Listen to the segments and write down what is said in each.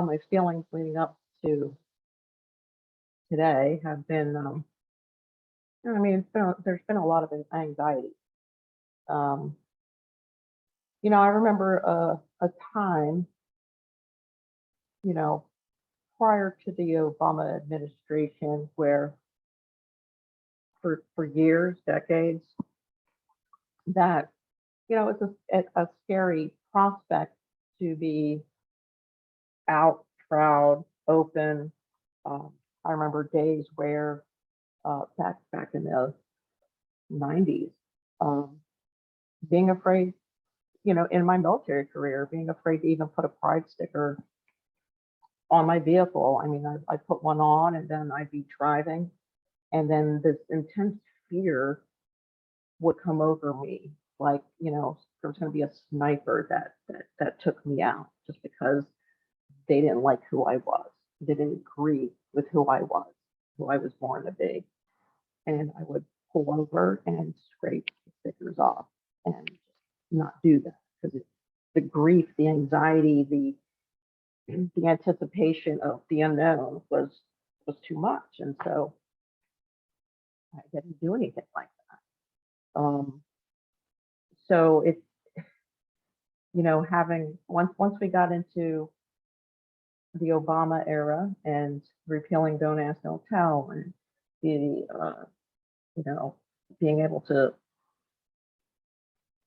My feelings leading up to today have been, there's been a lot of anxiety. Um, I remember a time, you know, prior to the Obama administration where for years, decades, that, it's a scary prospect to be out, proud, open. Um, I remember days where back in the 90s, um, being afraid, in my military career, being afraid to even put a pride sticker on my vehicle. I mean, I put one on and then I'd be driving, and then this intense fear would come over me, like, there was going to be a sniper that took me out just because they didn't like who I was. They didn't agree with who I was born to be. And I would pull over and scrape the stickers off and not do that because the grief, the anxiety, the anticipation of the unknown was too much, and so I didn't do anything like that. So it's having once we got into the Obama era and repealing Don't Ask, Don't Tell, and the you know being able to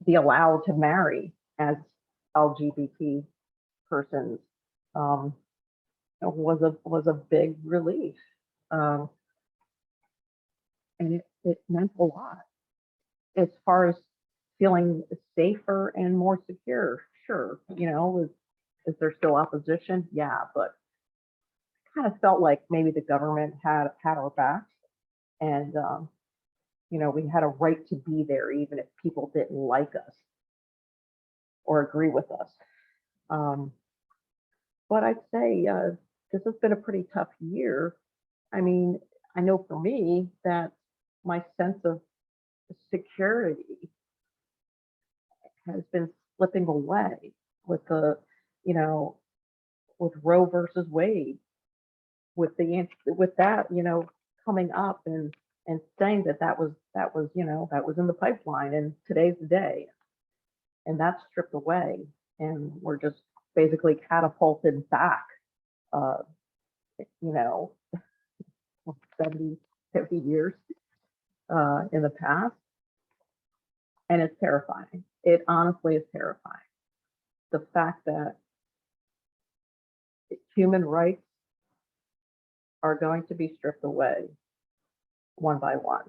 be allowed to marry as LGBT persons, um, was a big relief, um, and it meant a lot as far as feeling safer and more secure. Sure, is there still opposition? Yeah, but kind of felt like maybe the government had our backs, and we had a right to be there even if people didn't like us or agree with us. Um, but I'd say this has been a pretty tough year. I mean, I know for me that my sense of security has been slipping away with you know, with Roe versus Wade, with that, coming up and saying that was in the pipeline, and today's the day, and that's stripped away, and we're just basically catapulted back, uh, you know, 70, 50 years in the past, and it's terrifying. It honestly is terrifying. The fact that human rights are going to be stripped away one by one.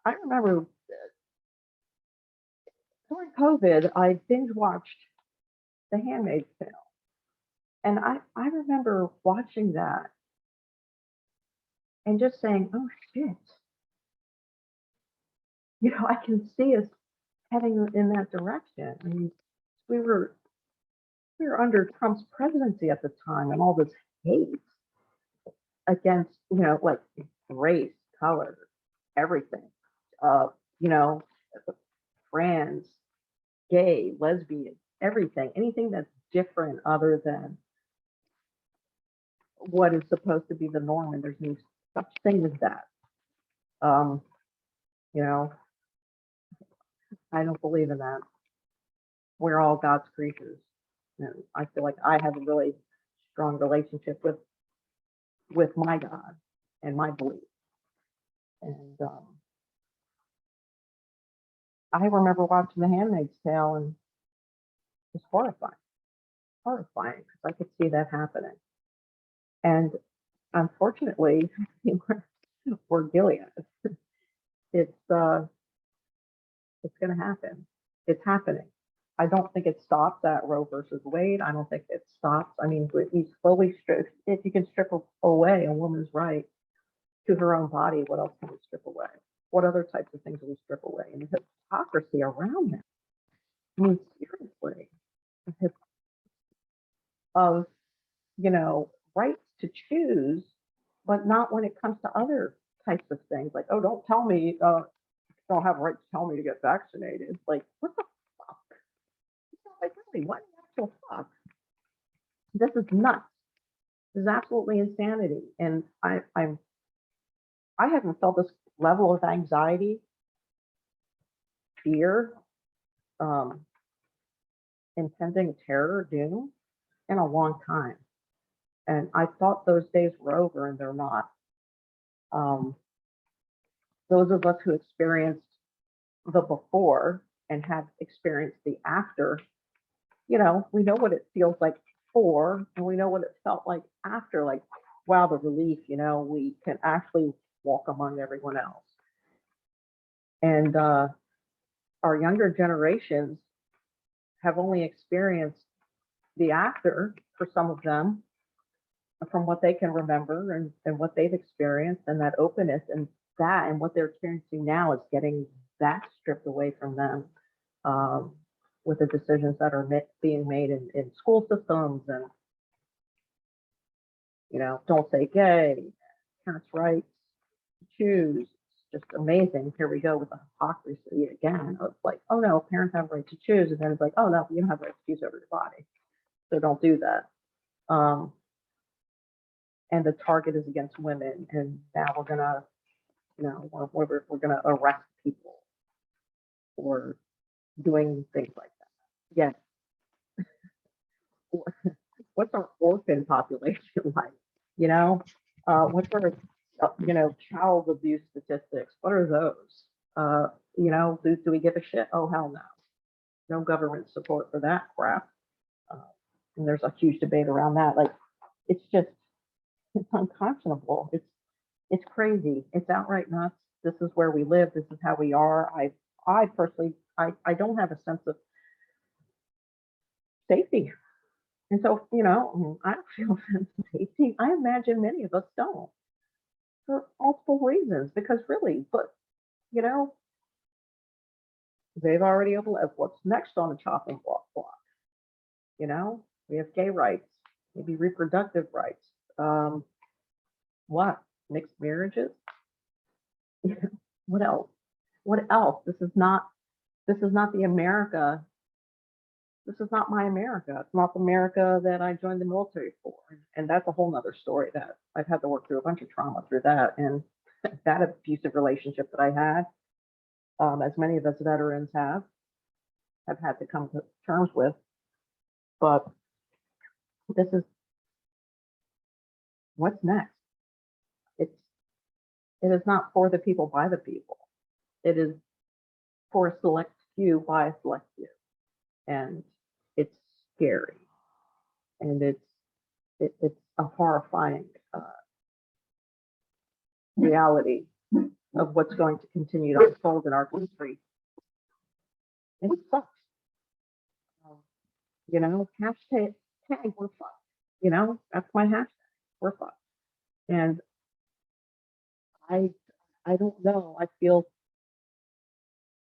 I remember during COVID, I binge watched The Handmaid's Tale. And I remember watching that and just saying, oh shit, I can see us heading in that direction. I mean, we were we were under Trump's presidency at the time, and all this hate against, like race, color, everything. Uh, you know, trans, gay, lesbian, everything, anything that's different other than what is supposed to be the norm, and there's no such thing as that. Um, you know, I don't believe in that. We're all God's creatures, and I feel like I have a really strong relationship with my God and my belief. And I remember watching The Handmaid's Tale, and it's horrifying because I could see that happening. And unfortunately, we're Gilead. It's it's going to happen. It's happening. I don't think it stops at Roe versus Wade. I don't think it stops. I mean, if you slowly strip, if you can strip away a woman's right to her own body, what else can we strip away? What other types of things do we strip away? And the hypocrisy around that. I mean, seriously, of rights to choose, but not when it comes to other types of things. Like, oh, don't tell me, don't have a right to tell me to get vaccinated. Like, what the fuck? Like, really, what the actual fuck? This is nuts. This is absolutely insanity. And I haven't felt this level of anxiety, fear, um, impending terror, doom in a long time. And I thought those days were over, and they're not. Um, those of us who experienced the before and have experienced the after, we know what it feels like before, and we know what it felt like after. Like, wow, the relief, we can actually walk among everyone else. And our younger generations have only experienced the after for some of them, from what they can remember and what they've experienced, and that openness and what they're experiencing now is getting that stripped away from them, um, with the decisions that are being made in school systems, and don't say gay, parents' rights to choose. It's just amazing. Here we go with the hypocrisy again of like, oh no, parents have a right to choose, and then it's like, oh no, you don't have a right to choose over your body, so don't do that. And the target is against women, and now we're gonna, we're gonna arrest people for doing things like that. Yes. What's our orphan population like? You know, what's our, child abuse statistics? What are those? Do we give a shit? Oh, hell no. No government support for that crap. Uh, and there's a huge debate around that. Like, it's just, it's unconscionable. It's crazy. It's outright nuts. This is where we live. This is how we are. I personally, I don't have a sense of safety. And so, I don't feel a sense of safety. I imagine many of us don't, for multiple reasons, because really, but, you know, they've already overlapped. What's next on the chopping block? We have gay rights, maybe reproductive rights. What? Mixed marriages? What else? What else? This is not the America. This is not my America. It's not the America that I joined the military for. And that's a whole nother story that I've had to work through a bunch of trauma through that. And that abusive relationship that I had, as many of us veterans have had to come to terms with. But this is what's next. It is not for the people by the people. It is for a select few by a select few. And it's scary. And it's a horrifying reality of what's going to continue to unfold in our country. And it sucks. Hashtag we're fucked. That's my hashtag. We're fucked. And I I don't know. I feel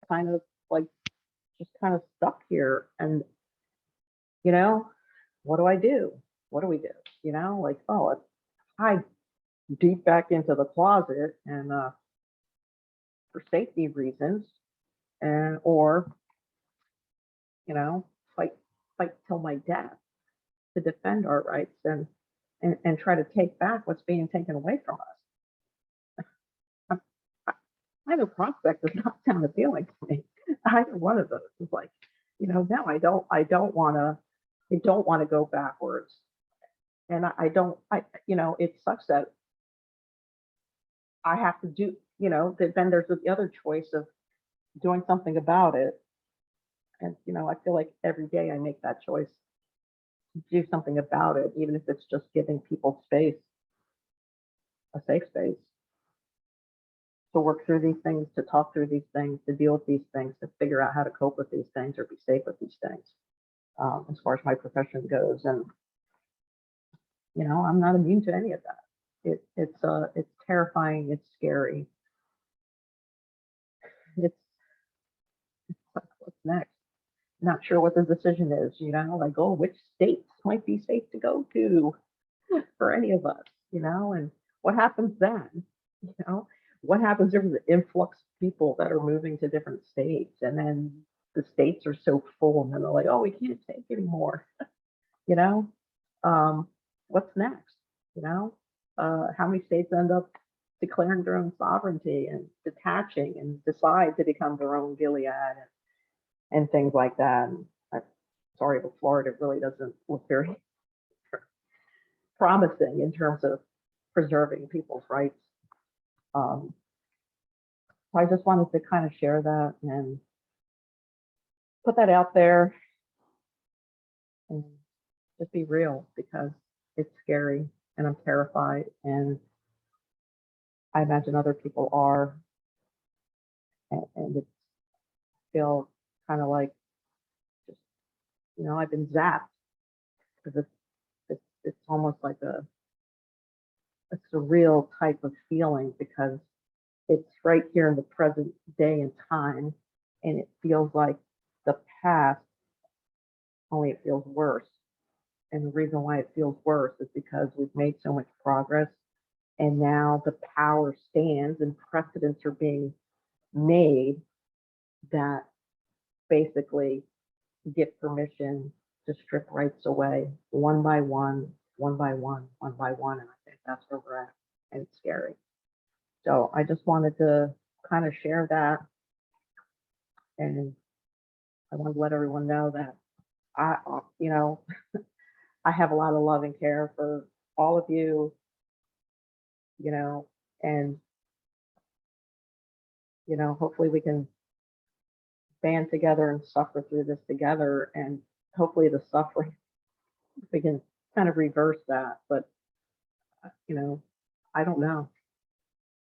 kind of like just kind of stuck here. And what do I do? What do we do? Like, oh, let's hide deep back into the closet and for safety reasons, and or fight till my death to defend our rights and try to take back what's being taken away from us. Either prospect does not sound appealing to me. Either one of those is like, no, I don't want to go backwards. And I don't, it sucks that I have to do, then there's the other choice of doing something about it. And, I feel like every day I make that choice to do something about it, even if it's just giving people space, a safe space to work through these things, to talk through these things, to deal with these things, to figure out how to cope with these things or be safe with these things, as far as my profession goes. And, I'm not immune to any of that. It's terrifying. It's scary. It's like, what's next? Not sure what the decision is, like, oh, which states might be safe to go to for any of us, and what happens then? What happens if there's an influx of people that are moving to different states, and then the states are so full, and then they're like, oh, we can't take anymore, you know? what's next? You know, how many states end up declaring their own sovereignty and detaching and decide to become their own Gilead and things like that? And I'm sorry, but Florida really doesn't look very promising in terms of preserving people's rights. Um, so I just wanted to kind of share that and put that out there and just be real because it's scary and I'm terrified and I imagine other people are, and it feels kind of like just, you know, I've been zapped because it's almost like a surreal type of feeling because it's right here in the present day and time, and it feels like the past, only it feels worse. And the reason why it feels worse is because we've made so much progress, and now the power stands and precedents are being made that basically give permission to strip rights away one by one, one by one, one by one. And I think that's where we're at. And it's scary. So I just wanted to kind of share that. And I want to let everyone know that you know, I have a lot of love and care for all of you, you know, and, you know, hopefully we can band together and suffer through this together. And hopefully the suffering, we can kind of reverse that. But, you know, I don't know.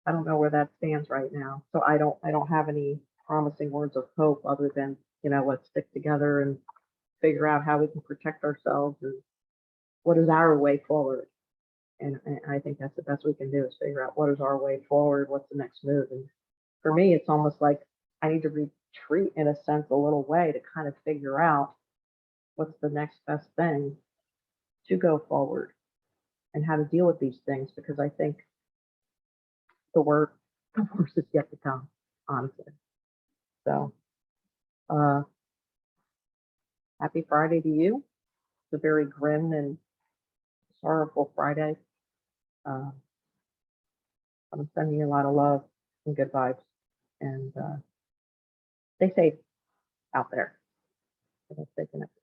I don't know where that stands right now. So I don't have any promising words of hope other than, you know, let's stick together and figure out how we can protect ourselves and what is our way forward. And I think that's the best we can do is figure out what is our way forward, what's the next move. And for me, it's almost like I need to retreat in a sense a little way to kind of figure out what's the next best thing to go forward and how to deal with these things because I think the worst is yet to come, honestly. So uh happy Friday to you. It's a very grim and sorrowful Friday. Uh, I'm sending you a lot of love and good vibes and stay safe out there. Stay connected.